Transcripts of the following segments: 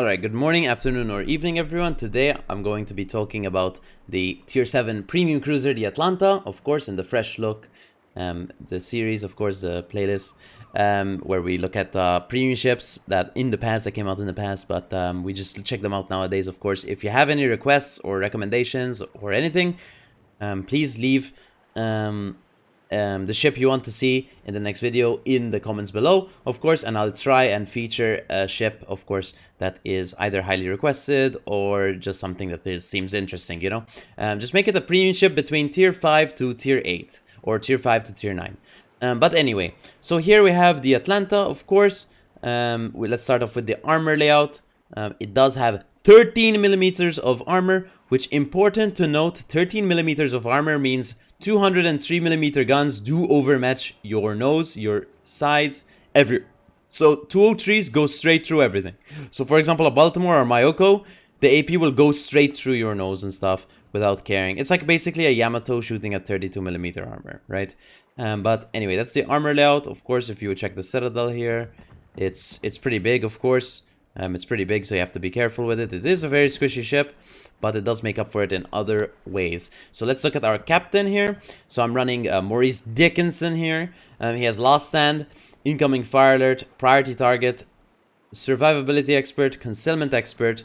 Alright, good morning, afternoon, or evening, everyone. Today I'm going to be talking about the Tier 7 Premium Cruiser, the Atlanta, of course, in the fresh look. The series, of course, the playlist, where we look at premium ships that came out in the past, but we just check them out nowadays, of course. If you have any requests or recommendations or anything, please leave the ship you want to see in the next video in the comments below, of course, and I'll try and feature a ship, of course, that is either highly requested or just something that seems interesting, you know. Just make it a premium ship between tier 5 to tier 8 or tier 5 to tier 9. But anyway, so here we have the Atlanta, of course. Let's start off with the armor layout. It does have 13 millimeters of armor, which, important to note, 13 millimeters of armor means 203 millimeter guns do overmatch your nose, your sides, so 203s go straight through everything. So for example, a Baltimore or Mayoko, the AP will go straight through your nose and stuff without caring. It's like basically a Yamato shooting at 32 millimeter armor, right? But anyway, that's the armor layout. Of course, if you check the Citadel here, it's pretty big, of course. It's pretty big, so you have to be careful with it. It is a very squishy ship, but it does make up for it in other ways. So let's look at our captain here. So I'm running Maurice Dickinson here. He has Last Stand, Incoming Fire Alert, Priority Target, Survivability Expert, Concealment Expert,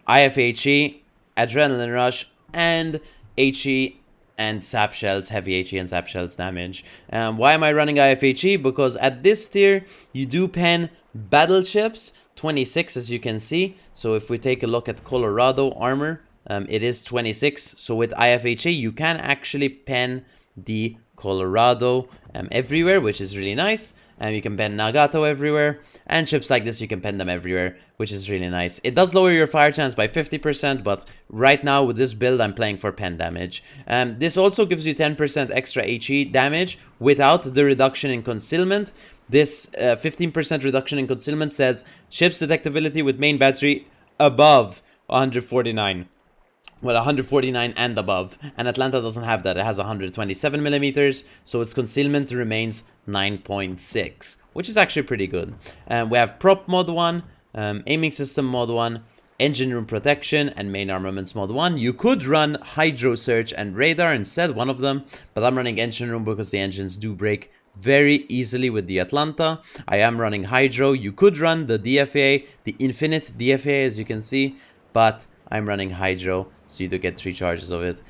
IFHE, Adrenaline Rush, and HE and Sap Shells, Heavy HE and Sap Shells damage. Why am I running IFHE? Because at this tier, you do pen battleships, 26 as you can see. So if we take a look at Colorado armor, it is 26. So with IFHA you can actually pen the Colorado everywhere, which is really nice. You can pen Nagato everywhere, and ships like this you can pen them everywhere, which is really nice. It does lower your fire chance by 50%, but right now with this build I'm playing for pen damage. This also gives you 10% extra HE damage without the reduction in concealment. This 15% reduction in concealment says ship's detectability with main battery above 149. Well, 149 and above. And Atlanta doesn't have that. It has 127 millimeters, so its concealment remains 9.6, which is actually pretty good. We have prop mod 1, aiming system mod 1, engine room protection, and main armaments mod 1. You could run hydro search and radar instead, one of them, but I'm running engine room because the engines do break very easily with the Atlanta. I am running hydro. You could run the DFA, the infinite DFA, as you can see, but I'm running hydro, so you do get 3 charges of it.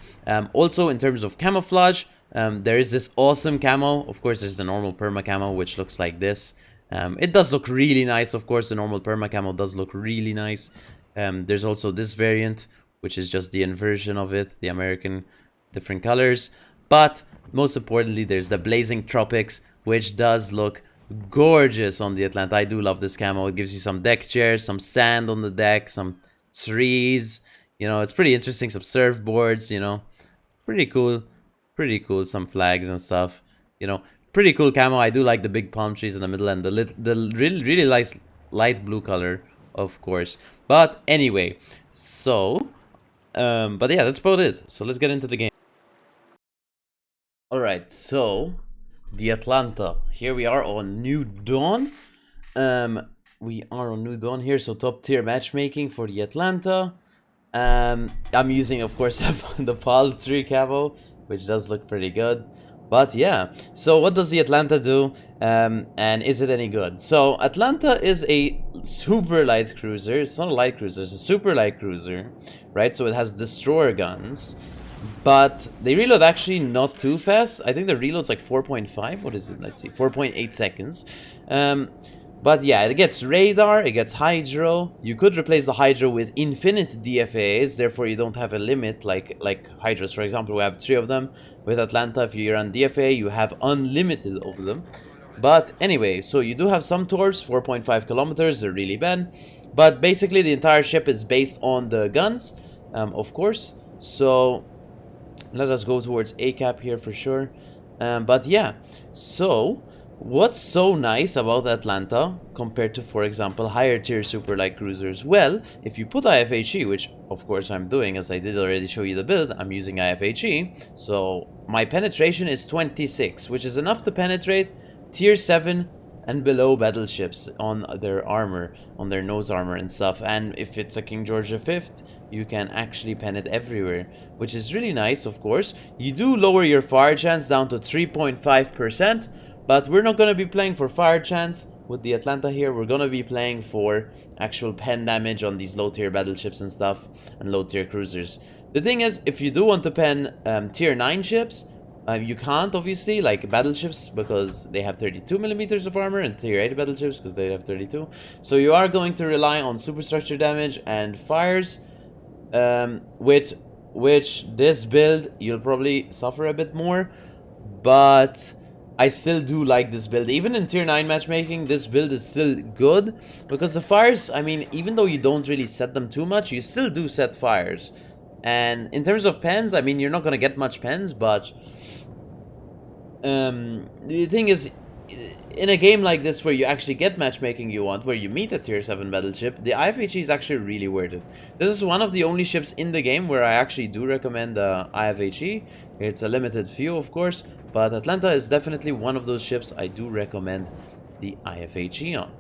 Also, in terms of camouflage, there is this awesome camo. Of course, there's the normal perma camo, which looks like this. It does look really nice. Of course, the normal perma camo does look really nice. There's also this variant, which is just the inversion of it, the American different colors. But most importantly, there's the Blazing Tropics, which does look gorgeous on the Atlanta. I do love this camo. It gives you some deck chairs, some sand on the deck, some trees. You know, it's pretty interesting. Some surfboards, you know. Pretty cool. Pretty cool. Some flags and stuff. You know, pretty cool camo. I do like the big palm trees in the middle and the really nice light blue color, of course. But anyway, so, but yeah, that's about it. So let's get into the game. Alright, so the Atlanta. Here we are on New Dawn. We are on New Dawn here, so top tier matchmaking for the Atlanta. I'm using, of course, the palm tree camo, which does look pretty good. But yeah, so what does the Atlanta do? And is it any good? So Atlanta is a super light cruiser. It's not a light cruiser, it's a super light cruiser, right? So it has destroyer guns. But they reload actually not too fast. I think the reload's like 4.5. What is it? Let's see. 4.8 seconds. But yeah, it gets radar, it gets hydro. You could replace the hydro with infinite DFAs, therefore you don't have a limit like hydros. For example, we have 3 of them. With Atlanta, if you run DFA, you have unlimited of them. But anyway, so you do have some torps, 4.5 kilometers, they're really bad. But basically the entire ship is based on the guns, of course. So let us go towards ACAP here for sure. But yeah, so what's so nice about Atlanta compared to, for example, higher tier super light cruisers? Well, if you put IFHE, which of course I'm doing, as I did already show you the build, I'm using IFHE. So my penetration is 26, which is enough to penetrate tier 7 and below battleships on their armor, on their nose armor and stuff. And if it's a King George V, you can actually pen it everywhere, which is really nice, of course. You do lower your fire chance down to 3.5%, but we're not going to be playing for fire chance with the Atlanta here. We're going to be playing for actual pen damage on these low tier battleships and stuff, and low tier cruisers. The thing is, if you do want to pen tier 9 ships, you can't, obviously, like battleships, because they have 32 millimeters of armor, and tier 8 battleships because they have 32. So you are going to rely on superstructure damage and fires, which this build you'll probably suffer a bit more, but I still do like this build. Even in tier 9 matchmaking, this build is still good, because the fires, I mean, even though you don't really set them too much, you still do set fires. And in terms of pens, I mean, you're not gonna get much pens, but the thing is, in a game like this where you actually get matchmaking you want, where you meet a tier 7 battleship, the IFHE is actually really worth it. This is one of the only ships in the game where I actually do recommend the IFHE. It's a limited few, of course, but Atlanta is definitely one of those ships I do recommend the IFHE on.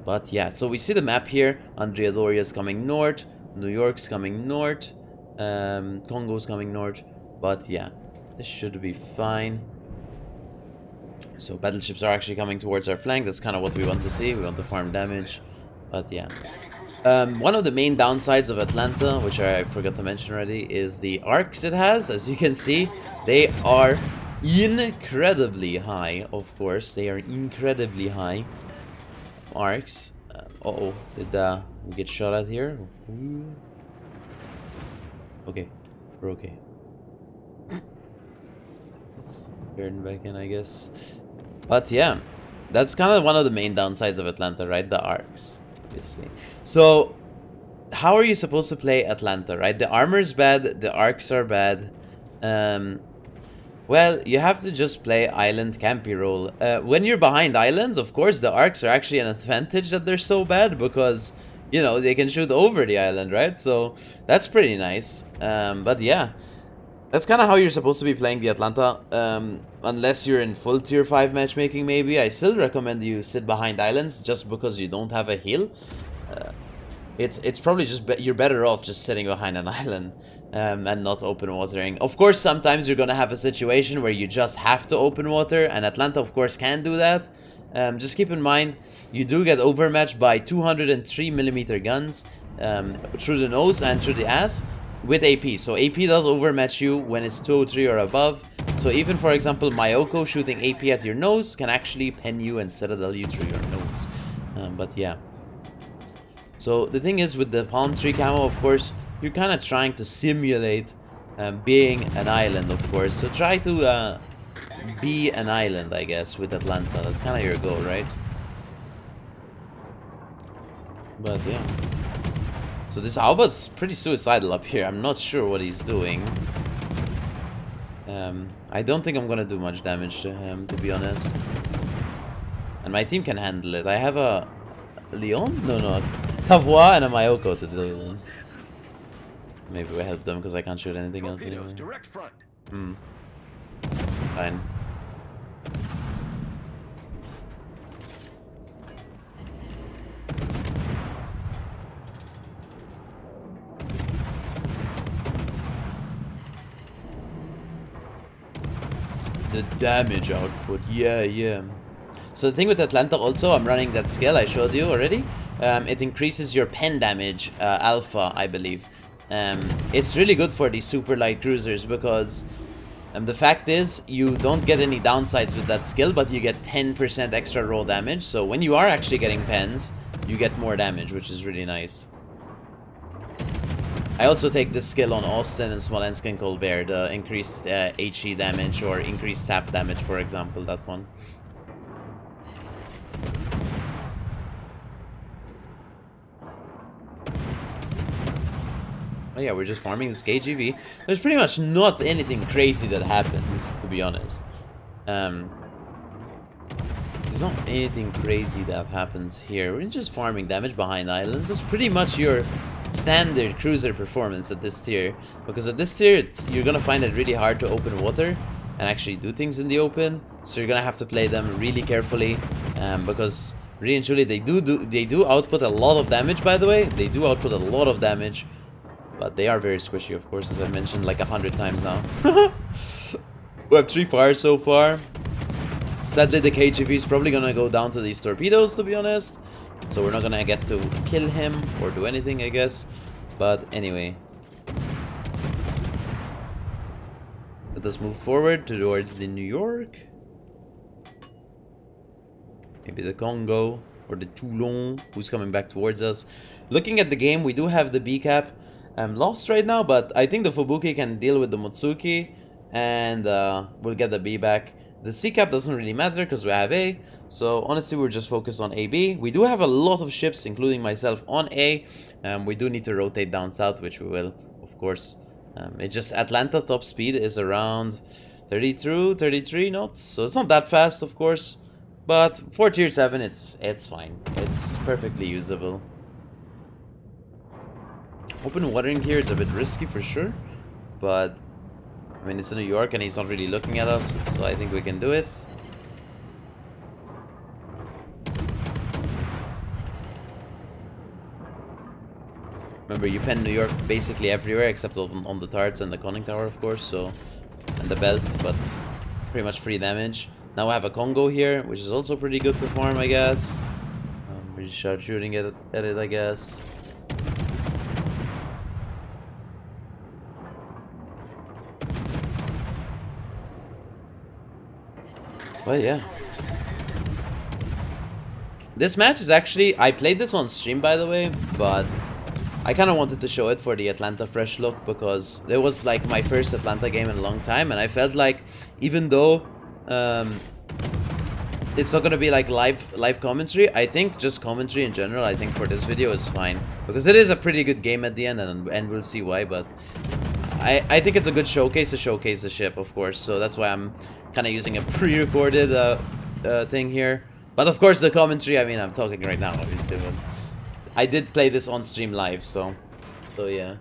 But yeah, so we see the map here. Andrea Doria's coming north, New York's coming north, Congo's coming north, but yeah, this should be fine. So battleships are actually coming towards our flank. That's kind of what we want to see. We want to farm damage, but yeah. One of the main downsides of Atlanta, which I forgot to mention already, is the arcs it has. As you can see, they are incredibly high. Of course, they are incredibly high arcs. Uh-oh, did we get shot at here? Ooh. Okay, we're okay. Turn back in, I guess. But yeah, that's kind of one of the main downsides of Atlanta, right? The arcs, obviously. So how are you supposed to play Atlanta, right? The armor's bad, the arcs are bad. Well, you have to just play island campy role. When you're behind islands, of course, the arcs are actually an advantage that they're so bad, because, you know, they can shoot over the island, right? So that's pretty nice. But yeah, that's kind of how you're supposed to be playing the Atlanta. Unless you're in full tier 5 matchmaking, maybe. I still recommend you sit behind islands, just because you don't have a heal. It's probably just you're better off just sitting behind an island and not open watering. Of course, sometimes you're gonna have a situation where you just have to open water, and Atlanta, of course, can do that. Just keep in mind, you do get overmatched by 203mm guns through the nose and through the ass with AP. So AP does overmatch you when it's 203 or above. So even, for example, Mayoko shooting AP at your nose can actually pen you and citadel you through your nose. But yeah. So the thing is, with the palm tree camo, of course, you're kind of trying to simulate being an island, of course. So try to be an island, I guess, with Atlanta. That's kind of your goal, right? But yeah. So this Alba's pretty suicidal up here. I'm not sure what he's doing. I don't think I'm gonna do much damage to him, to be honest. And my team can handle it. I have a Leon? No. Cavois and a Mayoko to do it. Maybe we help them because I can't shoot anything else anyway. Direct front. Fine. The damage output, yeah. So the thing with Atlanta also, I'm running that skill I showed you already. It increases your pen damage, alpha, I believe. It's really good for these super light cruisers, because the fact is, you don't get any downsides with that skill, but you get 10% extra roll damage. So when you are actually getting pens, you get more damage, which is really nice. I also take this skill on Austin and Smolensk and Colbert, the increased HE damage or increased sap damage, for example, that one. Oh yeah, we're just farming this KGV. There's pretty much not anything crazy that happens, to be honest. There's not anything crazy that happens here. We're just farming damage behind islands. It's pretty much your standard cruiser performance at this tier, because at this tier you're gonna find it really hard to open water and actually do things in the open, so you're gonna have to play them really carefully. because really and truly they do output a lot of damage. By the way, they do output a lot of damage, but they are very squishy, of course, as I mentioned like 100 times now. We have 3 fires so far. Sadly, the KGV is probably gonna go down to these torpedoes, to be honest. So we're not gonna get to kill him or do anything, I guess. But anyway, let us move forward towards the New York. Maybe the Congo or the Toulon, who's coming back towards us. Looking at the game, we do have the B cap lost right now, but I think the Fubuki can deal with the Motsuki, and we'll get the B back. The C cap doesn't really matter because we have A, so honestly we're just focused on AB. We do have a lot of ships, including myself, on A. We do need to rotate down south, which we will, of course. It's just Atlanta top speed is around 32, 33 knots, so it's not that fast, of course. But for tier 7, it's fine. It's perfectly usable. Open watering here is a bit risky for sure, but I mean, it's in New York and he's not really looking at us, so I think we can do it. Remember, you pen New York basically everywhere except on the turrets and the conning tower, of course, so, and the belt, but pretty much free damage. Now I have a Congo here, which is also pretty good to farm, I guess. We just start shooting at it, I guess. But yeah. This match is actually... I played this on stream, by the way, but I kind of wanted to show it for the Atlanta fresh look because it was like my first Atlanta game in a long time, and I felt like even though it's not gonna be like live commentary, I think just commentary in general, I think for this video is fine because it is a pretty good game at the end, and we'll see why. But I think it's a good showcase to showcase the ship, of course, so that's why I'm kind of using a pre-recorded thing here. But of course the commentary, I mean, I'm talking right now obviously, but I did play this on stream live, so yeah.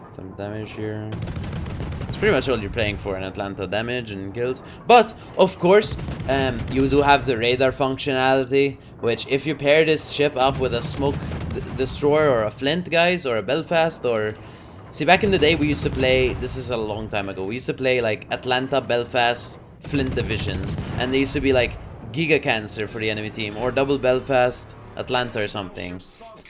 Some damage here. It's pretty much all you're playing for in Atlanta, damage and kills. But of course, you do have the radar functionality, which if you pair this ship up with a smoke destroyer or a Flint, guys, or a Belfast, or see, back in the day we used to play, this is a long time ago, we used to play like Atlanta, Belfast, Flint divisions, and they used to be like Giga Cancer for the enemy team, or double Belfast, Atlanta or something.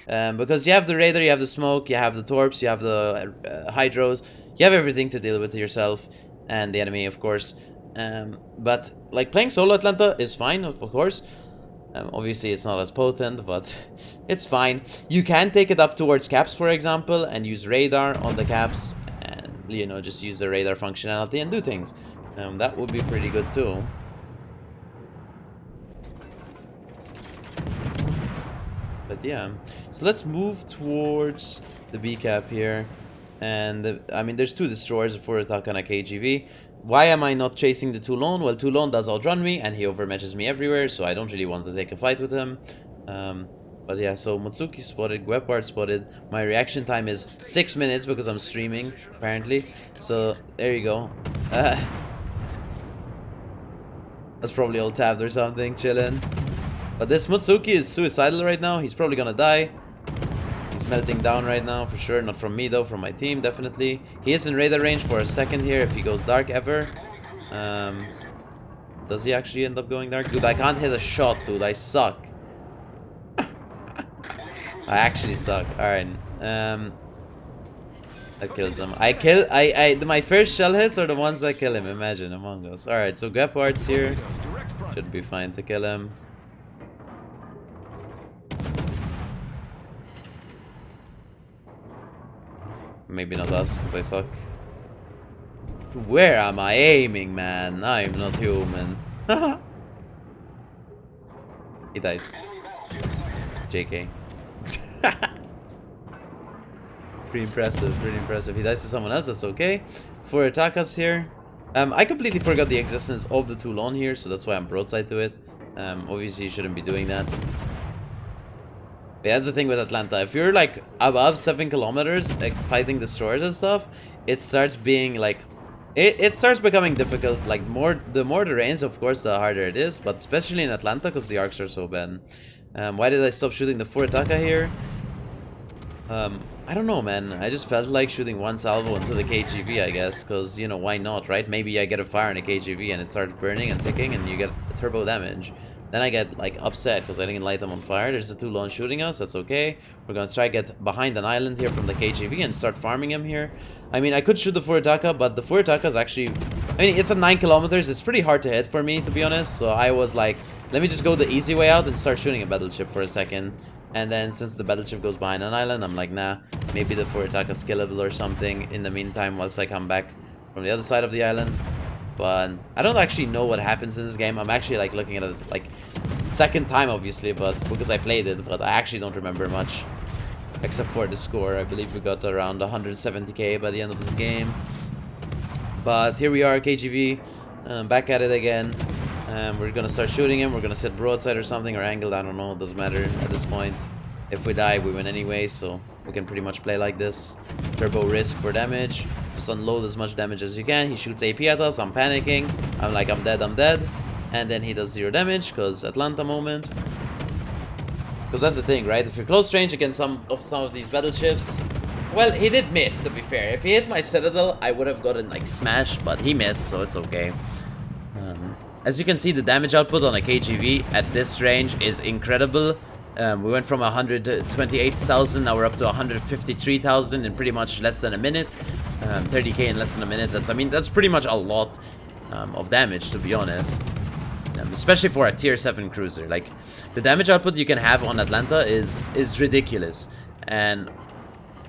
Because you have the radar, you have the smoke, you have the torps, you have the hydros, you have everything to deal with yourself and the enemy, of course. But like playing solo Atlanta is fine, of course. Obviously it's not as potent, but it's fine. You can take it up towards caps, for example, and use radar on the caps, and you know, just use the radar functionality and do things. That would be pretty good too. But yeah, so let's move towards the B cap here. And I mean, there's 2 destroyers for attack on a KGV. Why am I not chasing the Toulon? Well, Toulon does outrun me and he overmatches me everywhere, so I don't really want to take a fight with him. But yeah, so Motsuki spotted, Guepard spotted. My reaction time is 6 minutes because I'm streaming, apparently. So there you go. That's probably all tabbed or something, chilling. But this Motsuki is suicidal right now. He's probably gonna die. He's melting down right now, for sure. Not from me, though. From my team, definitely. He is in radar range for a second here if he goes dark ever. Does he actually end up going dark? Dude, I can't hit a shot, dude. I suck. I actually suck. Alright. That kills him. My first shell hits are the ones that kill him. Imagine, Among Us. Alright, so Gepard's here. Should be fine to kill him. Maybe not us, because I suck. Where am I aiming, man? I'm not human. He dies. JK. Pretty impressive, pretty impressive. He dies to someone else, that's okay. 4 attack us here. I completely forgot the existence of the Toulon here, so that's why I'm broadside to it. Obviously, you shouldn't be doing that. But that's the thing with Atlanta. If you're like above 7 kilometers, like fighting destroyers and stuff, it starts being like, it starts becoming difficult. Like the more the range, of course, the harder it is. But especially in Atlanta, because the arcs are so bad. Why did I stop shooting the 4 Ataka here? I don't know, man. I just felt like shooting 1 salvo into the KGV, I guess. Because, you know, why not, right? Maybe I get a fire in a KGV and it starts burning and ticking and you get turbo damage. Then I get, like, upset because I didn't light them on fire. There's the Toulon shooting us. That's okay. We're going to try to get behind an island here from the KGV and start farming him here. I mean, I could shoot the 4 Ataka, but the 4 Ataka is actually... I mean, it's at 9 kilometers. It's pretty hard to hit for me, to be honest. So I was like, let me just go the easy way out and start shooting a battleship for a second. And then since the battleship goes behind an island, I'm like, nah, maybe the 4 Ataka is skillable or something in the meantime whilst I come back from the other side of the island. But I don't actually know what happens in this game. I'm actually like looking at it like second time, obviously, but because I played it, but I actually don't remember much except for the score. I believe we got around 170k by the end of this game. But here we are, KGV, back at it again. We're gonna start shooting him. We're gonna sit broadside or something, or angled. I don't know. It doesn't matter at this point. If we die, we win anyway, so we can pretty much play like this. Turbo risk for damage. Just unload as much damage as you can. He shoots AP at us. I'm panicking. I'm like, I'm dead, I'm dead. And then he does 0 damage, because Atlanta moment. Because that's the thing, right? If you're close range against some of these battleships... Well, he did miss, to be fair. If he hit my Citadel, I would have gotten, like, smashed, but he missed, so it's okay. As you can see, the damage output on a KGV at this range is incredible. We went from 128,000, now we're up to 153,000 in pretty much less than a minute. 30k in less than a minute. That's pretty much a lot of damage, to be honest. Especially for a tier 7 cruiser. Like, the damage output you can have on Atlanta is ridiculous. And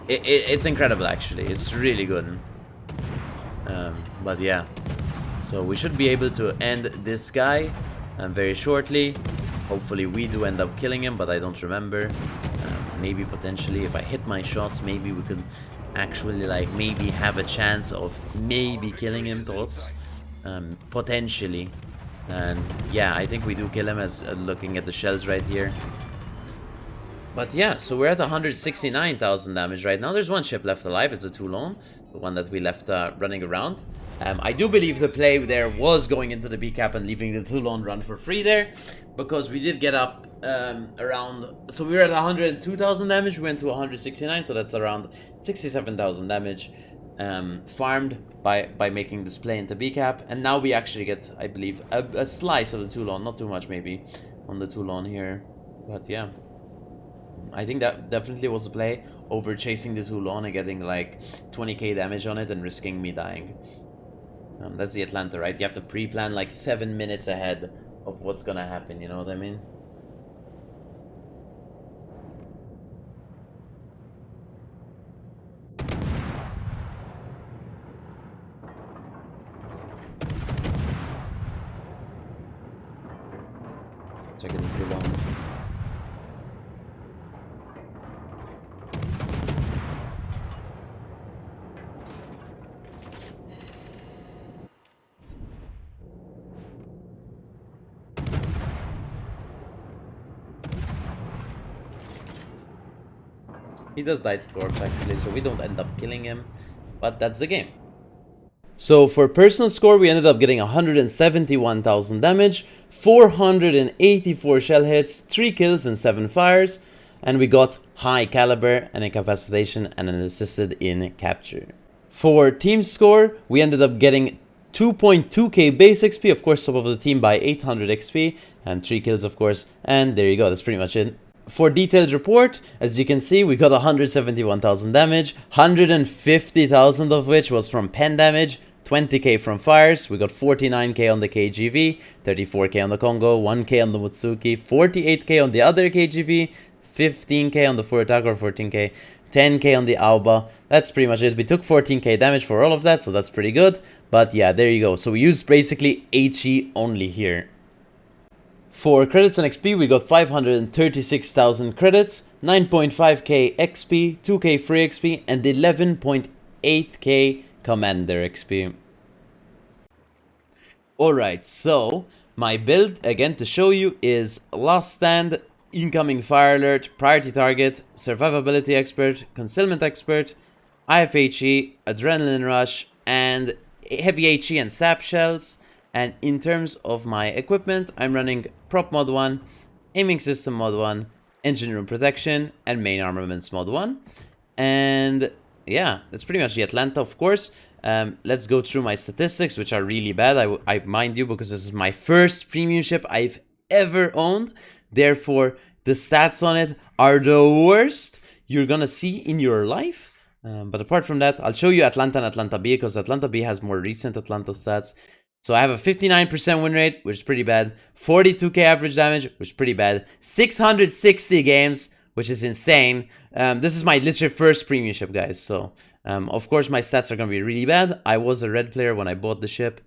it's incredible, actually. It's really good. But yeah. So we should be able to end this guy very shortly. Hopefully we do end up killing him, but I don't remember. Maybe potentially if I hit my shots, maybe we could actually like maybe have a chance of maybe killing him. Thoughts? Potentially. And yeah, I think we do kill him as looking at the shells right here. But yeah, so we're at 169,000 damage right now. There's one ship left alive. It's a Toulon, the one that we left running around. I do believe the play there was going into the B cap and leaving the Toulon run for free there, because we did get up around, so we were at 102,000 damage, we went to 169, so that's around 67,000 damage farmed by making this play into B cap, and now we actually get, I believe, a slice of the Toulon, not too much maybe on the Toulon here, but yeah. I think that definitely was a play over chasing the Toulon and getting like 20k damage on it and risking me dying. That's the Atlanta, right? You have to pre-plan like 7 minutes ahead of what's gonna happen, you know what I mean? Checking the Toulon. He does die to Torps actually, so we don't end up killing him, but that's the game. So for personal score, we ended up getting 171,000 damage, 484 shell hits, 3 kills and 7 fires, and we got high caliber, an incapacitation, and an assisted in capture. For team score, we ended up getting 2.2k base XP, of course top of the team by 800 XP, and 3 kills of course, and there you go, that's pretty much it. For detailed report, as you can see, we got 171,000 damage, 150,000 of which was from pen damage, 20k from fires, we got 49k on the KGV, 34k on the Congo, 1k on the Mutsuki, 48k on the other KGV, 15k on the 4 attack or 14k, 10k on the Auba. That's pretty much it. We took 14k damage for all of that, so that's pretty good. But yeah, there you go. So we used basically HE only here. For credits and XP, we got 536,000 credits, 9.5k XP, 2k free XP, and 11.8k commander XP. Alright, so my build, again to show you, is Last Stand, Incoming Fire Alert, Priority Target, Survivability Expert, Concealment Expert, IFHE, Adrenaline Rush, and Heavy HE and Sap Shells. And in terms of my equipment, I'm running Prop Mod 1, Aiming System Mod 1, Engine Room Protection, and Main Armaments Mod 1. And yeah, that's pretty much the Atlanta, of course. Let's go through my statistics, which are really bad. I mind you, because this is my first premium ship I've ever owned. Therefore, the stats on it are the worst you're gonna see in your life. But apart from that, I'll show you Atlanta and Atlanta B, because Atlanta B has more recent Atlanta stats. So I have a 59% win rate, which is pretty bad. 42k average damage, which is pretty bad. 660 games, which is insane. This is my literally first premium ship, guys. So, of course, my stats are going to be really bad. I was a red player when I bought the ship.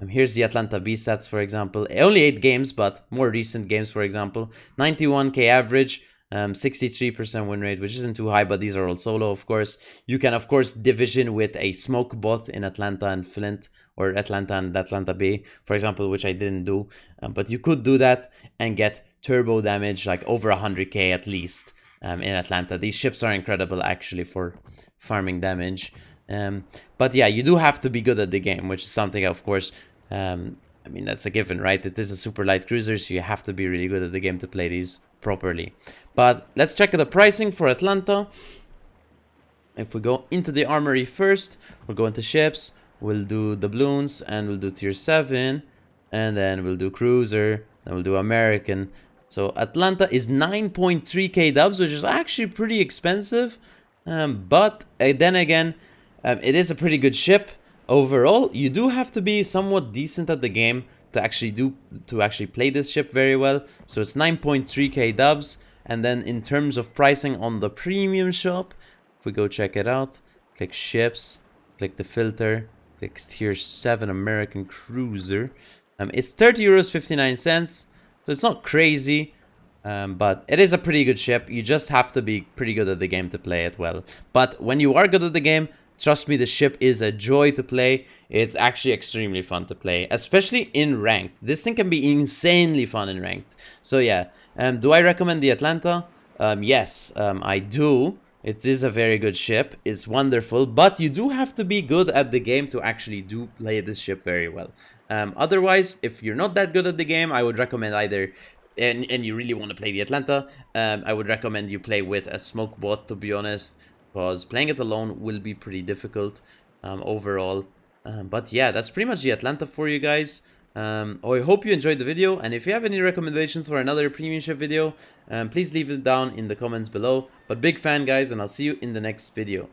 Here's the Atlanta B stats, for example. Only 8 games, but more recent games, for example. 91k average. 63% win rate, which isn't too high, but these are all solo, of course. You can, of course, division with a smoke bot in Atlanta and Flint, or Atlanta and Atlanta Bay, for example, which I didn't do. But you could do that and get turbo damage, like over 100k at least, in Atlanta. These ships are incredible, actually, for farming damage. But yeah, you do have to be good at the game, which is something, of course, I mean, that's a given, right? It is a super light cruiser, so you have to be really good at the game to play these properly. But let's check the pricing for Atlanta. If we go into the armory first, we'll go into ships, we'll do Doubloons, and we'll do tier 7, and then we'll do cruiser, then we'll do American. So Atlanta is 9.3k dubs, which is actually pretty expensive. But then again, it is a pretty good ship. Overall, you do have to be somewhat decent at the game to actually play this ship very well. So it's 9.3k dubs. And then in terms of pricing on the premium shop, if we go check it out, click ships, click the filter, click tier 7 American cruiser. It's 30 euros 59 cents. So it's not crazy, but it is a pretty good ship. You just have to be pretty good at the game to play it well. But when you are good at the game, trust me, the ship is a joy to play. It's actually extremely fun to play, especially in ranked. This thing can be insanely fun in ranked. So yeah, do I recommend the Atlanta? Yes, I do. It is a very good ship. It's wonderful, but you do have to be good at the game to actually do play this ship very well. Otherwise, if you're not that good at the game, I would recommend either, and you really want to play the Atlanta, I would recommend you play with a smoke bot, to be honest, because playing it alone will be pretty difficult overall. But yeah, that's pretty much the Atlanta for you guys. I hope you enjoyed the video, and if you have any recommendations for another premium ship video, please leave it down in the comments below. But big fan, guys, and I'll see you in the next video.